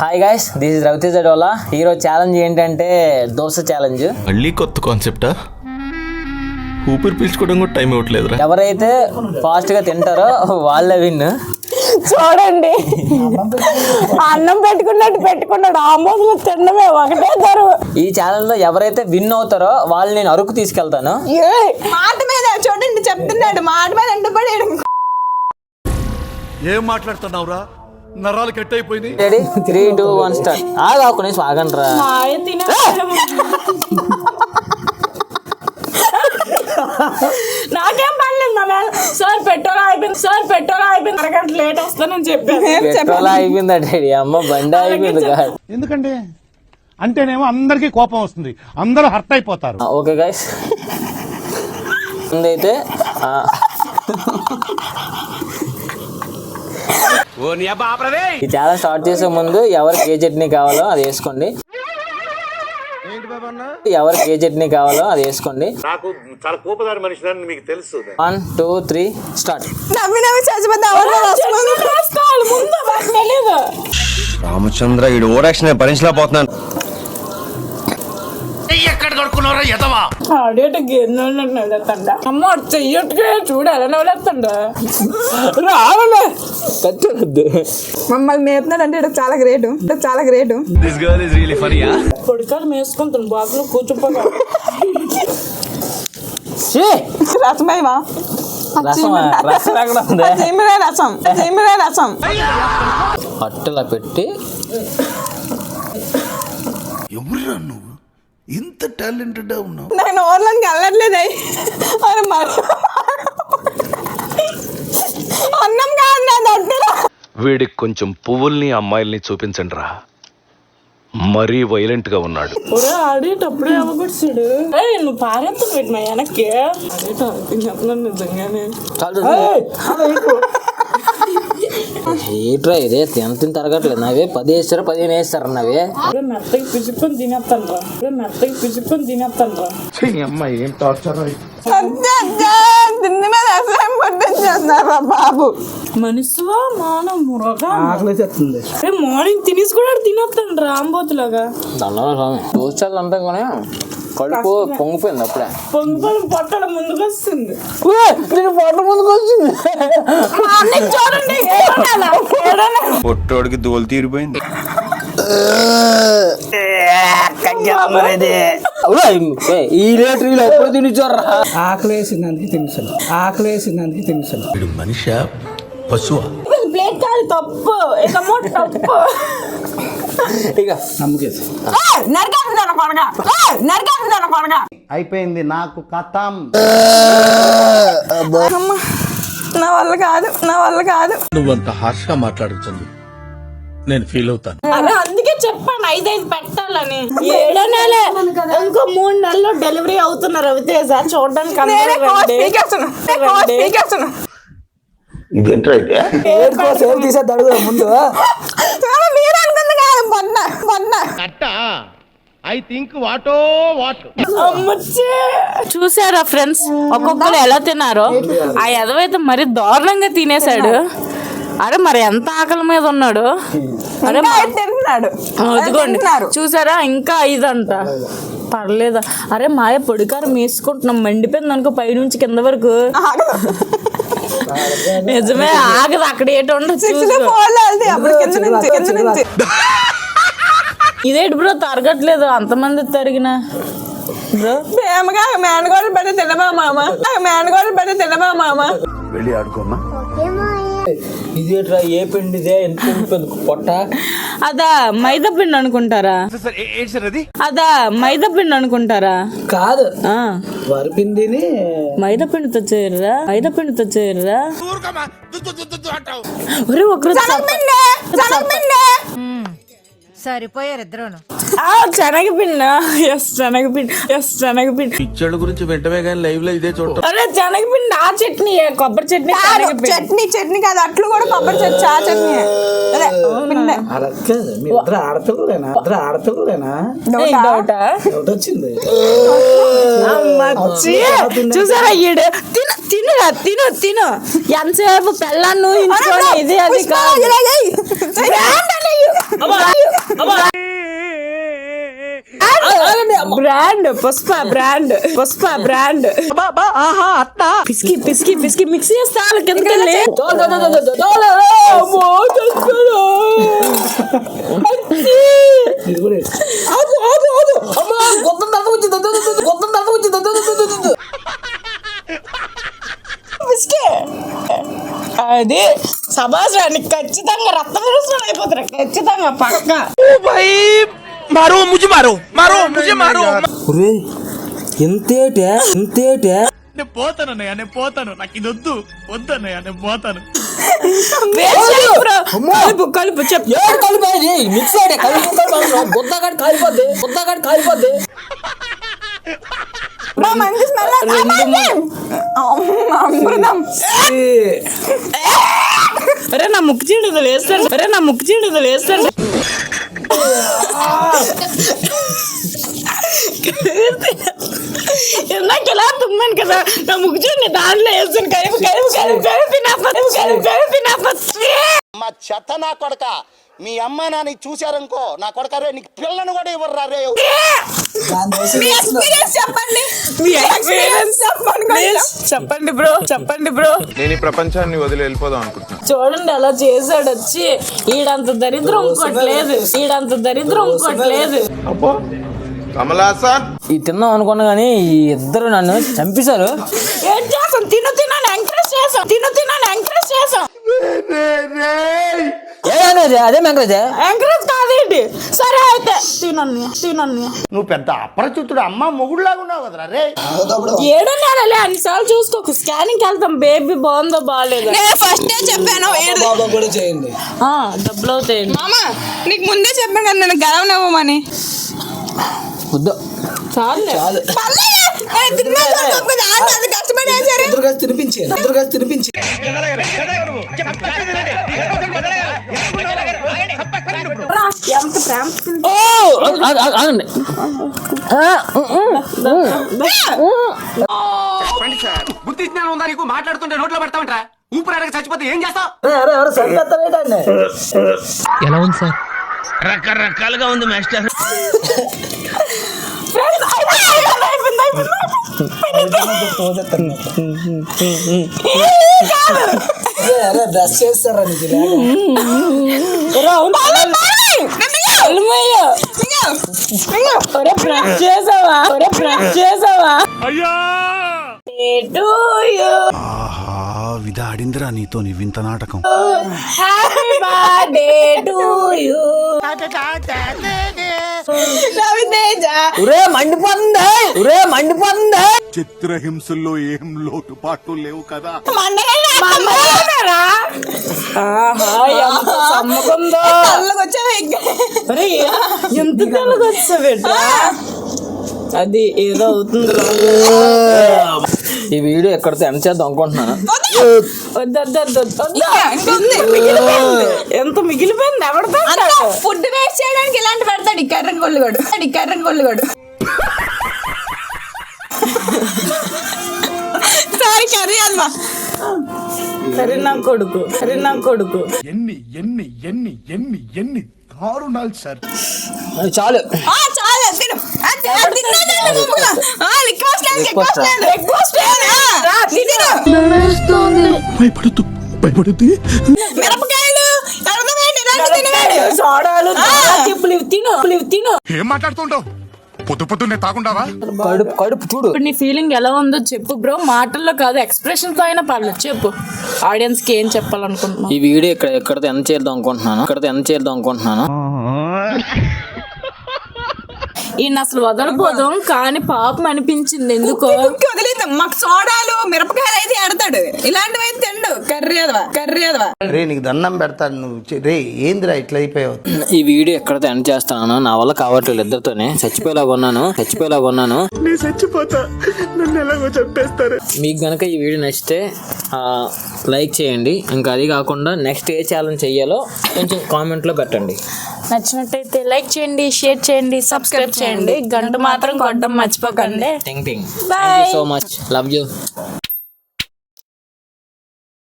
Hi guys, this is Raviteja Dola. ఈరోజు challenge ఏంటంటే dosa challenge. మళ్ళీ కొత్త కాన్సెప్టా? ఊపిరి పీల్చుకోవడం కూడా టైం ఇవ్వట్లేదురా. ఎవరైతే ఫాస్ట్ గా తింటారో వాళ్ళే విన్. చూడండి, అన్నం పెట్టుకున్నాడు ఆ మోదులు తినడమే ఒకటే దరువు. ఈ ఛాలెంజ్ లో ఎవరైతే విన్ అవుతారో వాళ్ళు నేను అరకు తీసుకెళ్తాను. మాట మీద చూడండి చెప్తున్నాడు, మాట మీద ఎండుపడి. ఏం మాట్లాడుతున్నావురా? నరాలు కట్ అయిపోయింది. Ready 3, 2, 1 start. ఆగు కొంచెం ఆగండ్రా. నాకేం పర్లేదు సార్, పెట్రోల్ అయిపోయింది అరగంట లేట్ వస్తానని పెట్రోల్ అయిపోయింది డాడీ. అమ్మ బండి అయిపోయింది కాదు. ఎందుకంటే అంటేనేమో అందరికీ కోపం వస్తుంది, అందరూ హర్ట్ అయిపోతారు. ఓకే గైస్, ముందైతే ఈ ఛాలెంజ్ స్టార్ట్ చేసే ముందు ఎవరికి ఏ చట్నీ కావాలో అది వేసుకోండి. ఎవరికి ఏ చట్నీ కావాలో అది వేసుకోండి. నాకు చాలా కోపదారి మనిషి మీకు తెలుసు. 1, 2, 3 స్టార్ట్. రామచంద్ర ఈ ఓవరాక్షన్ భరించలేకపోతున్నాను. ఎక్కడ కడుక్కున్నారా ఎదవా? అమ్మ చెయ్యట్టుగా చూడాలి నవ్వులేస్తాడు. మమ్మల్ని మేపుతున్నాడు అంటే చాలా గ్రేట్. కొడుకారు మేసుకుంటాను బాబులో కూర్చోపోగా. రసమేవా? రసం ఎక్కడ ఉంది? రసం అట్టలా పెట్టి. ఎవరురా నువ్వు ఇంత టాలెంటెడ్ ఉన్నావు? నేను ఓర్లోకి వెళ్ళట్లేదే. అన్నం కాదు నా దగ్గర. వీడికి కొంచెం పువ్వుల్ని అమ్మాయిల్ని చూపించండి రా, మరీ వైలెంట్ గా ఉన్నాడు. ఆడేటప్పుడే అవగొచ్చాడు. నువ్వు పారేస్తాను పెట్టిన వెనక్కి చెప్తున్నాను నిజంగానే. ఏట్రా ఇదే తిన తరగట్లేదు. నావే 10 వేస్తారా 15 వేస్తారా? నావే మెత్తకి పిసుక్కొని తినేస్తాను రా. ఏం టార్చర్. బాబు మనిషివా మానవ మురగా మార్నింగ్ తినేసి కూడా తినేస్తాను రాంబోతులాగా. దోషాలు అంతా కానీ కడుపు పొంగిపోయింది. అప్పుడే పొంగిపోయి పొట్టల ముందుకు వస్తుంది. చూడండి పొట్టోడికి దోలు తీరిపోయింది. ఈ రేటు ఎప్పుడు తినిచోర్రా. ఆకలేసిందానికి తినిసాను. వీడు మనిషా పశువా? ప్లేట్ కాదు తప్పు, తప్పు. ఇక నమ్మకేసి అయిపోయింది నాకు కథం. నా వల్ల కాదు. నువ్వంత హార్ష్ గా మాట్లాడుతుంది, నేను ఫీల్ అవుతాను. అదే అందుకే చెప్పాను 5 పెట్టాలని. 7వ నెల ఇంకో 3 నెలల్లో డెలివరీ అవుతున్నారు రవితేజ. చూడడానికి తీసేద్దాడు ముందు. చూసారా ఫ్రెండ్స్, ఒక్కొక్కరు ఎలా తిన్నారో. ఆ ఎదవైతే మరి దారుణంగా తినేసాడు. అరే మరి ఎంత ఆకలి మీద ఉన్నాడు. అరే అదిగోండి చూసారా, ఇంకా 5 అంట. పర్లేదా? అరే మాయ పొడికారం వేసుకుంటున్నాం, మండిపోయింది అనుకో పైనుంచి కింద వరకు. నిజమే ఆగదు, అక్కడ ఏటో ఇదేంటి బ్రో తరగట్లేదు అంతమంది తరిగినా బ్రో. ప్రేమగా మేనగోడలు పెట్టి తినమా మామ. వెళ్ళి ఆడుకోమ్మా. ఇదేట్రా ఏ పిండిదే ఎంత పొంగిపోయింది పొట్ట? అదా మైదా పిండి అనుకుంటారా? కాదు, వరిపిండిని మైదా పిండితో చేయరురా. ఒకరు సరిపోయారు ఇద్దరును. శనగపిండి పిచ్చోళ్ళ గురించి వెంటనే కానీ లైవ్ లో ఇదే చూడటం. అరే శనగపిండి ఆ చట్నీ, కొబ్బరి చట్నీ కాదు, అట్లు కూడా కొబ్బరి చట్నీ. ఆడపిల్లలేనా వచ్చింది. చూసారా ఈడు తిను ఎంతసేపు పెళ్ళాన్ని ఇది అది కాదు. బ్రాండ్ పుష్ప బ్రాండ్ పిసికి పిసికి పిసికి మిక్స్ చేస్తా కిందకెళ్ళి అది సమాజానికి ఖచ్చితంగా రక్త విరుసలు అయిపోతారు ఖచ్చితంగా పక్క ఇంతేటే నేను పోతాను నాకు ఇది వద్దన్నయ్య నేను పోతాను. కలుపు చెప్పు మిక్స్ బుద్ధగాడు కాలిపోద్ది అరే నా ముక్కు చీడలు వేస్తాడు ఇందాక ఇలా తుమ్మాను కదా నా ముక్కు చూడండి దాంట్లో వేస్తాను మా చెత్త నా కొడక మీ అమ్మ నాన్న చూశారనుకో నా కొడక రే నీకు పిల్లను కూడా ఇవ్వరు రే. చెప్పండి బ్రో నేను ఈ ప్రపంచాన్ని వదిలి వెళ్ళిపోదాం అనుకుంటున్నాను. చూడండి అలా చేసాడు వచ్చి ఈడంత దరిద్రం ఇంకోట్లేదు కమలాసన్ ఈ తిందాం అనుకున్నా కానీ ఈ ఇద్దరు నన్ను చంపేశారు. ఏం చేసాం తినని ఎంకరేజ్ చేసాం అదే ఎంకరేజ్ కాదేంటి సరే అయితే తినన్య నువ్వు పెద్ద అపరిచితుడు అమ్మ మొగుడులాగా ఉన్నావు కదరా రే. 7 నెలలే అన్నిసార్లు చూసుకోకు స్కానింగ్ వెళ్తాం బేబీ బాగుందో బాగాలేదు ఫస్ట్ చెప్పాను కూడా చేయండి డబ్బులు అవుతాయి మామా నీకు ముందే చెప్పాను కదా నేను గెలవనవ్వమని. వద్దు చాలే ఎదురుగా తినిపించే ఎంత ప్రేమ ఆగండి. బుద్ధి జ్ఞానం ఉందా నీకు? మాట్లాడుతుంటే నోట్లో పెడతామంటరా? ఊపిరాడక చచ్చిపోతే ఏం చేస్తావు? ఎలా ఉంది సార్? రకరకాలుగా ఉంది మాస్టర్. డ్రెస్ చేస్తారా నీకు? చేసావా విధాడిందిరా నీతో నీ వింత నాటకం. హ్యాపీ బర్త్డే టు యు మండిపోతుంది చిత్రహింసల్లో ఏం లోటుపాట్లు లేవు కదా. ఎంత సమ్మకుందో ఎంత తెల్లగొచ్చావేట అది ఏదో అవుతుంది. ఈ వీడియో ఎక్కడితో ఎండ్ చేద్దాం అనుకుంటున్నాను. ఎంత మిగిలిపోయింది ఎవరితో ఫుడ్ వేస్ట్ చేయడానికి ఇలాంటి పెడతాడు ఈ కర్రన్ కొల్లుగడు. సారీ కర్రీ అల్వా సరే నా కొడుకు ఎన్ని ఎన్ని ఎన్ని ఎన్ని ఎన్ని దారుణాలు సార్. చాలు చాలా తిను భయపడుద్ది. మిరపకాయలు సోడాలు తిను ఏం మాట్లాడుతుంటావు? పొద్దున్నే తాగుండావా? కడుపు చూడు. ఇప్పుడు నీ ఫీలింగ్ ఎలా ఉందో చెప్పు బ్రో, మాటల్లో కాదు ఎక్స్ప్రెషన్ తో అయినా పర్లేదు చెప్పు. ఆడియన్స్ కి ఏం చెప్పాలనుకుంటున్నావు? ఈ వీడియో ఎక్కడితో ఎండ్ చేద్దాం అనుకుంటున్నాను. ఈయన అసలు వదలపోదాం కానీ పాపం అనిపించింది ఎందుకో. వదిలేద్దాం, మాకు సోడాలు మిరపకాయలు అయితే ఆడతాడు, ఇలాంటివి అయితే తిండు. కర్రీ అదవా రే నీకు దండం పెడతాడు నువ్వు. రే ఏందిరా ఇట్లా అయిపోయావు? ఈ వీడియో ఎక్కడితో ఎండ్ చేస్తాను. నా వల్ల కావట్లేదు ఇద్దరితోనే. చచ్చిపోయేలాగా ఉన్నాను. చచ్చిపోతా, నన్ను ఎలాగో చంపేస్తారు. మీకు గనక ఈ వీడియో నచ్చితే లైక్ చేయండి. ఇంకా అది కాకుండా నెక్స్ట్ ఏ ఛాలెంజ్ చెయ్యాలో కొంచెం కామెంట్లో పెట్టండి. నచ్చినట్టయితే లైక్ చేయండి, షేర్ చేయండి, సబ్స్క్రైబ్ చేయండి, గంట మాత్రం కొట్టడం మర్చిపోకండి. Thank you so much. Love you.